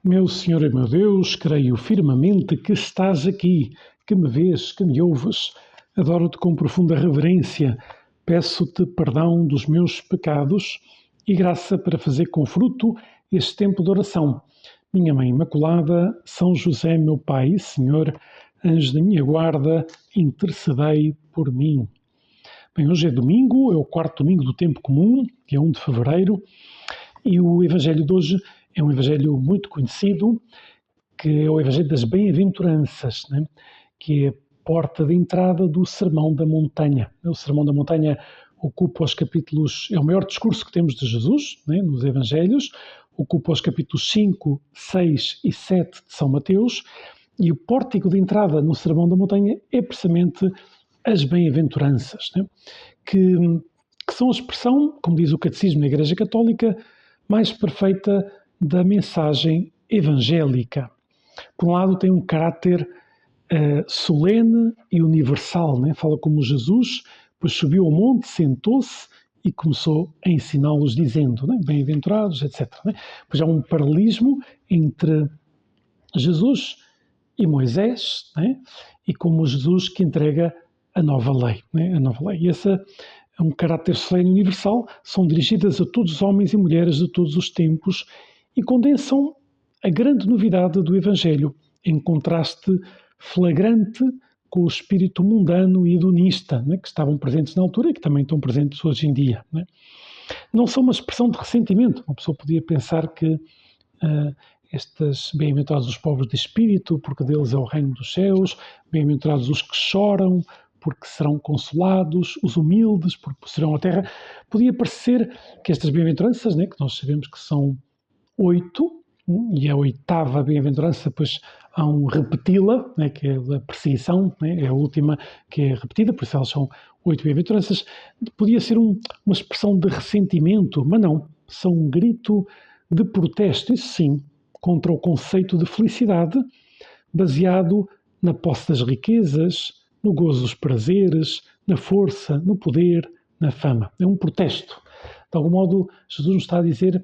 Meu Senhor e meu Deus, creio firmemente que estás aqui, que me vês, que me ouves. Adoro-te com profunda reverência. Peço-te perdão dos meus pecados e graça para fazer com fruto este tempo de oração. Minha Mãe Imaculada, São José, meu Pai, Senhor, anjo da minha guarda, intercedei por mim. Bem, hoje é domingo, é o quarto domingo do tempo comum, dia 1 de fevereiro, e o Evangelho de hoje é um Evangelho muito conhecido, que é o Evangelho das Bem-aventuranças, né? Que é a porta de entrada do Sermão da Montanha. O Sermão da Montanha ocupa os capítulos, é o maior discurso que temos de Jesus, né, nos Evangelhos, ocupa os capítulos 5, 6 e 7 de São Mateus, e o pórtico de entrada no Sermão da Montanha é precisamente as Bem-aventuranças, né, que são a expressão, como diz o Catecismo da Igreja Católica, mais perfeita da mensagem evangélica. Por um lado, tem um caráter solene e universal, né? Fala como Jesus, depois subiu ao monte, sentou-se e começou a ensiná-los dizendo, né? Bem-aventurados, etc. Né? Pois há um paralelismo entre Jesus e Moisés, né? E como Jesus que entrega a nova lei. Né? A nova lei. E esse é um caráter solene e universal, são dirigidas a todos os homens e mulheres de todos os tempos e condensam a grande novidade do Evangelho, em contraste flagrante com o espírito mundano e hedonista, né, que estavam presentes na altura e que também estão presentes hoje em dia. Né. Não são uma expressão de ressentimento. Uma pessoa podia pensar que estas bem-aventurados os pobres de espírito, porque deles é o reino dos céus, bem-aventurados os que choram, porque serão consolados, os humildes, porque possuirão a terra. Podia parecer que estas bem-aventuranças, né, que nós sabemos que são 8, e a oitava bem-aventurança, depois há um repeti-la, né, que é a perseguição, né, é a última que é repetida, por isso elas são 8 bem-aventuranças. Podia ser uma expressão de ressentimento, mas não, são um grito de protesto, isso sim, contra o conceito de felicidade, baseado na posse das riquezas, no gozo dos prazeres, na força, no poder, na fama. É um protesto. De algum modo, Jesus nos está a dizer: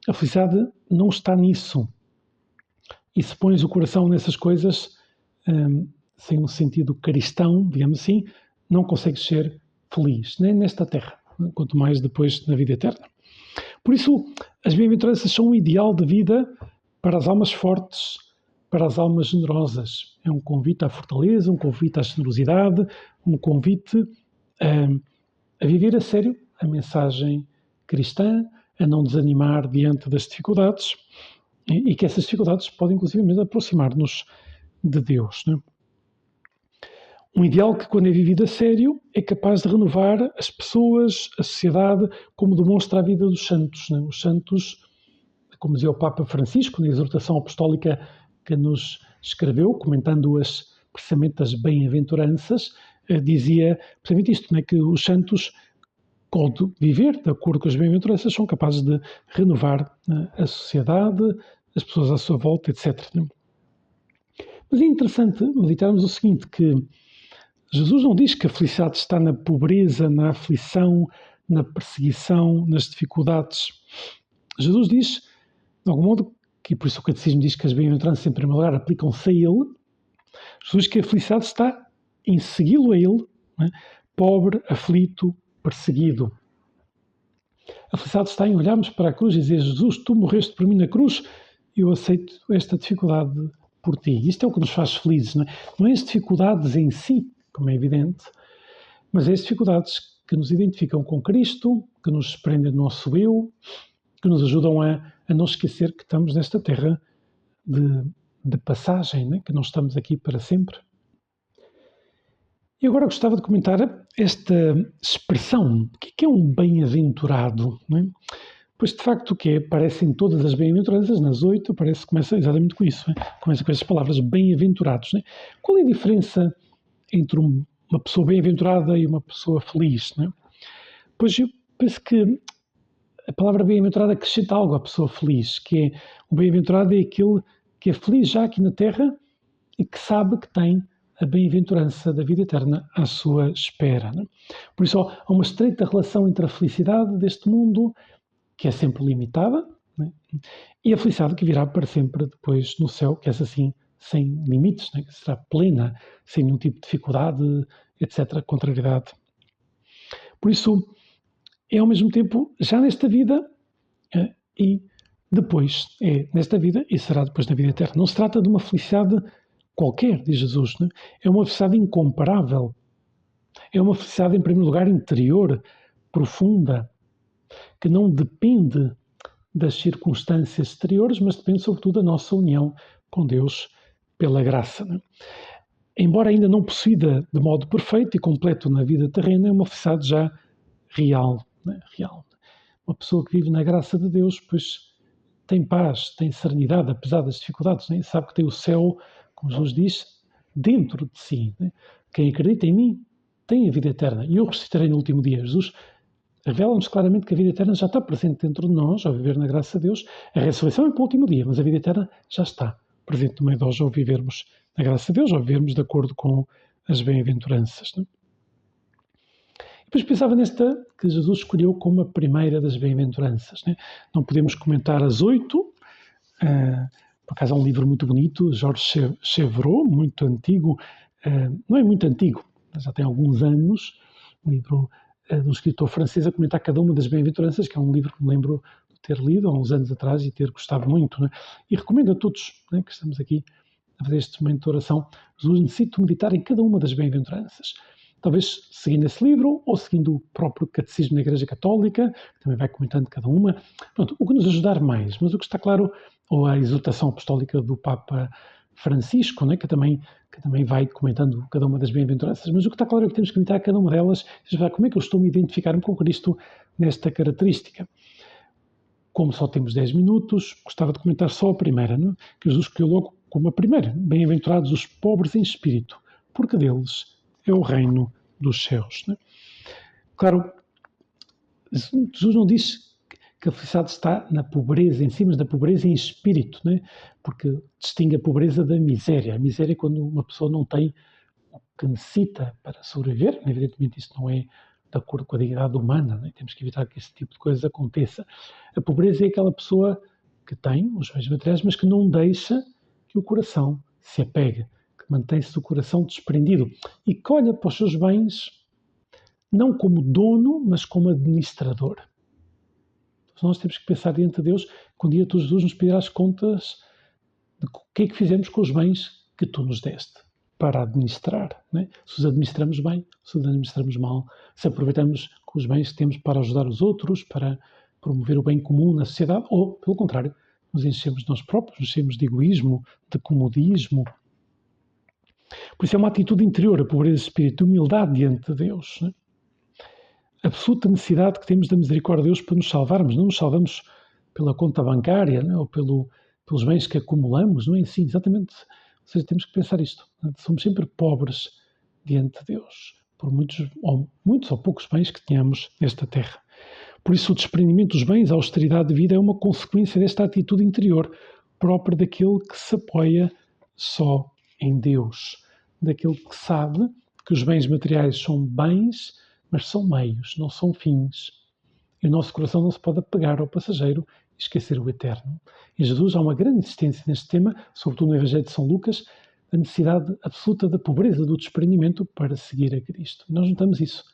a felicidade não está nisso. E se pões o coração nessas coisas, sem um sentido cristão, digamos assim, não consegues ser feliz, nem nesta terra, quanto mais depois na vida eterna. Por isso, as bem-aventuranças são um ideal de vida para as almas fortes, para as almas generosas. É um convite à fortaleza, um convite à generosidade, um convite a viver a sério a mensagem cristã, a não desanimar diante das dificuldades e que essas dificuldades podem, inclusive, mesmo aproximar-nos de Deus. Né? Um ideal que, quando é vivido a sério, é capaz de renovar as pessoas, a sociedade, como demonstra a vida dos santos. Né? Os santos, como dizia o Papa Francisco, na exortação apostólica que nos escreveu, comentando precisamente as bem-aventuranças, dizia precisamente isto, né? Que os santos, quando viver de acordo com as bem-aventuranças, são capazes de renovar a sociedade, as pessoas à sua volta, etc. Mas é interessante meditarmos o seguinte, que Jesus não diz que a felicidade está na pobreza, na aflição, na perseguição, nas dificuldades. Jesus diz, de algum modo, que por isso o Catecismo diz que as bem-aventuranças, em primeiro lugar, aplicam-se a Ele. Jesus diz que a felicidade está em segui-lo a Ele, né? Pobre, aflito, perseguido. A felicidade está em olharmos para a cruz e dizer: Jesus, tu morreste por mim na cruz, eu aceito esta dificuldade por ti. Isto é o que nos faz felizes, não é? Não é as dificuldades em si, como é evidente, mas é as dificuldades que nos identificam com Cristo, que nos desprendem do nosso eu, que nos ajudam a não esquecer que estamos nesta terra de passagem, né? Que não estamos aqui para sempre. E agora gostava de comentar esta expressão. O que é um bem-aventurado? Não é? Pois, de facto, o que é? Aparece em todas as bem-aventuranças, nas 8, parece que começa exatamente com isso. Não é? Começa com essas palavras, bem-aventurados. Não é? Qual é a diferença entre uma pessoa bem-aventurada e uma pessoa feliz? Não é? Pois eu penso que a palavra bem-aventurado acrescenta algo à pessoa feliz, que é o bem-aventurado é aquele que é feliz já aqui na terra e que sabe que tem a bem-aventurança da vida eterna à sua espera. Né? Por isso há uma estreita relação entre a felicidade deste mundo, que é sempre limitada, Né? E a felicidade que virá para sempre depois no céu, que é assim, sem limites, né? Que será plena, sem nenhum tipo de dificuldade, etc., contrariedade. Por isso, é ao mesmo tempo já nesta vida e depois, é nesta vida e será depois na vida eterna. Não se trata de uma felicidade qualquer, diz Jesus, né? É uma felicidade incomparável. É uma felicidade, em primeiro lugar, interior, profunda, que não depende das circunstâncias exteriores, mas depende sobretudo da nossa união com Deus pela graça. Né? Embora ainda não possuída de modo perfeito e completo na vida terrena, é uma felicidade já real. Né? Real. Uma pessoa que vive na graça de Deus, pois tem paz, tem serenidade, apesar das dificuldades, né? Sabe que tem o céu, como Jesus diz, dentro de si. Né? Quem acredita em mim tem a vida eterna e eu ressuscitarei no último dia. Jesus revela-nos claramente que a vida eterna já está presente dentro de nós, ao viver na graça de Deus. A ressurreição é para o último dia, mas a vida eterna já está presente no meio de nós, ao vivermos na graça de Deus, ao vivermos de acordo com as bem-aventuranças. Né? Depois pensava nesta que Jesus escolheu como a primeira das bem-aventuranças. Né? Não podemos comentar as 8. Por acaso há um livro muito bonito, Georges Chevreau, muito antigo. Não é muito antigo, mas já tem alguns anos. Um livro de um escritor francês a comentar cada uma das bem-aventuranças, que é um livro que me lembro de ter lido há uns anos atrás e ter gostado muito. Né? E recomendo a todos, né, que estamos aqui a fazer este momento de oração, Jesus necessita meditar em cada uma das bem-aventuranças. Talvez seguindo esse livro ou seguindo o próprio Catecismo da Igreja Católica, que também vai comentando cada uma. Pronto, o que nos ajudar mais, mas o que está claro, ou a exortação apostólica do Papa Francisco, né, que também vai comentando cada uma das bem-aventuranças, mas o que está claro é que temos que meditar cada uma delas, como é que eu estou a me identificar com Cristo nesta característica. Como só temos 10 minutos, gostava de comentar só a primeira, né, que Jesus escolheu logo como a primeira. Bem-aventurados os pobres em espírito, porque deles é o reino dos céus. Né? Claro, Jesus não diz que a felicidade está na pobreza em si, mas na pobreza em espírito, né? Porque distingue a pobreza da miséria. A miséria é quando uma pessoa não tem o que necessita para sobreviver. Evidentemente isso não é de acordo com a dignidade humana, né? Temos que evitar que esse tipo de coisa aconteça. A pobreza é aquela pessoa que tem os bens materiais, mas que não deixa que o coração se apegue, que mantém-se o coração desprendido e que olha para os seus bens não como dono, mas como administrador. Então, nós temos que pensar diante de Deus que um dia tu, Jesus, nos pedirás contas de o que é que fizemos com os bens que tu nos deste para administrar. Né? Se os administramos bem, se os administramos mal, se aproveitamos com os bens que temos para ajudar os outros, para promover o bem comum na sociedade, ou, pelo contrário, nos enchemos de nós próprios, nos enchemos de egoísmo, de comodismo. Por isso é uma atitude interior, a pobreza de espírito, de humildade diante de Deus. Né? Absoluta necessidade que temos da misericórdia de Deus para nos salvarmos. Não nos salvamos pela conta bancária, né? Ou pelos bens que acumulamos, não é assim, exatamente. Ou seja, temos que pensar isto. Né? Somos sempre pobres diante de Deus, por muitos ou poucos bens que tenhamos nesta terra. Por isso o desprendimento dos bens, a austeridade de vida é uma consequência desta atitude interior, própria daquele que se apoia só em Deus, daquele que sabe que os bens materiais são bens, mas são meios, não são fins. E o nosso coração não se pode apegar ao passageiro e esquecer o eterno. Em Jesus há uma grande insistência neste tema, sobretudo no Evangelho de São Lucas, a necessidade absoluta da pobreza, do desprendimento para seguir a Cristo. Nós notamos isso.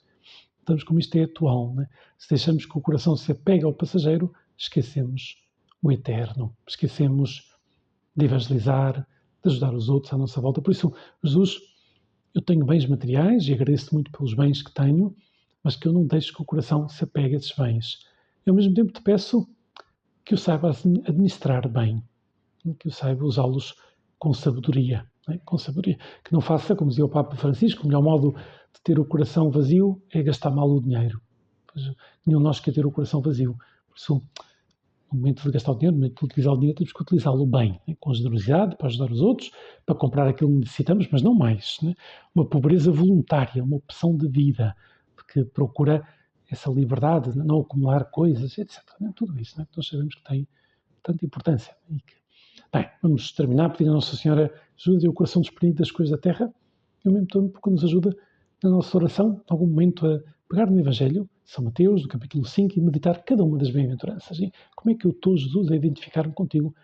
Notamos como isto é atual. Né? Se deixamos que o coração se apegue ao passageiro, esquecemos o eterno. Esquecemos de evangelizar, de ajudar os outros à nossa volta. Por isso, Jesus, eu tenho bens materiais e agradeço muito pelos bens que tenho, mas que eu não deixo que o coração se apegue a esses bens. E ao mesmo tempo te peço que eu saiba administrar bem, que eu saiba usá-los com sabedoria, né? Com sabedoria. Que não faça, como dizia o Papa Francisco, o melhor modo de ter o coração vazio é gastar mal o dinheiro. Pois, nenhum de nós quer ter o coração vazio. Por isso, no momento de gastar o dinheiro, no momento de utilizar o dinheiro, temos que utilizá-lo bem, né? Com generosidade, para ajudar os outros, para comprar aquilo que necessitamos, mas não mais. Né? Uma pobreza voluntária, uma opção de vida, que procura essa liberdade, não acumular coisas, etc. Né? Tudo isso, né? Nós sabemos que tem tanta importância. Bem, vamos terminar pedindo a Nossa Senhora ajude o coração desprendido das coisas da terra e ao mesmo tempo que nos ajuda na nossa oração, em algum momento, a pegar no Evangelho, São Mateus, do capítulo 5, e meditar cada uma das bem-aventuranças. E como é que eu estou, Jesus, a identificar-me contigo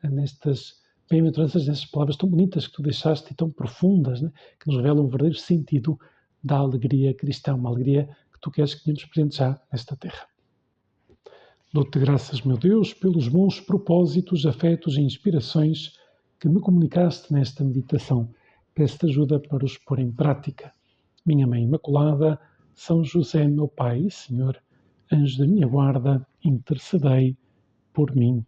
nestas bem-aventuranças, nestas palavras tão bonitas que tu deixaste e tão profundas, né? Que nos revelam o verdadeiro sentido da alegria cristã, uma alegria que tu queres que tenhamos presente já nesta terra. Dou-te graças, meu Deus, pelos bons propósitos, afetos e inspirações que me comunicaste nesta meditação. Peço-te ajuda para os pôr em prática. Minha Mãe Imaculada, São José, meu Pai e Senhor, anjo da minha guarda, intercedei por mim.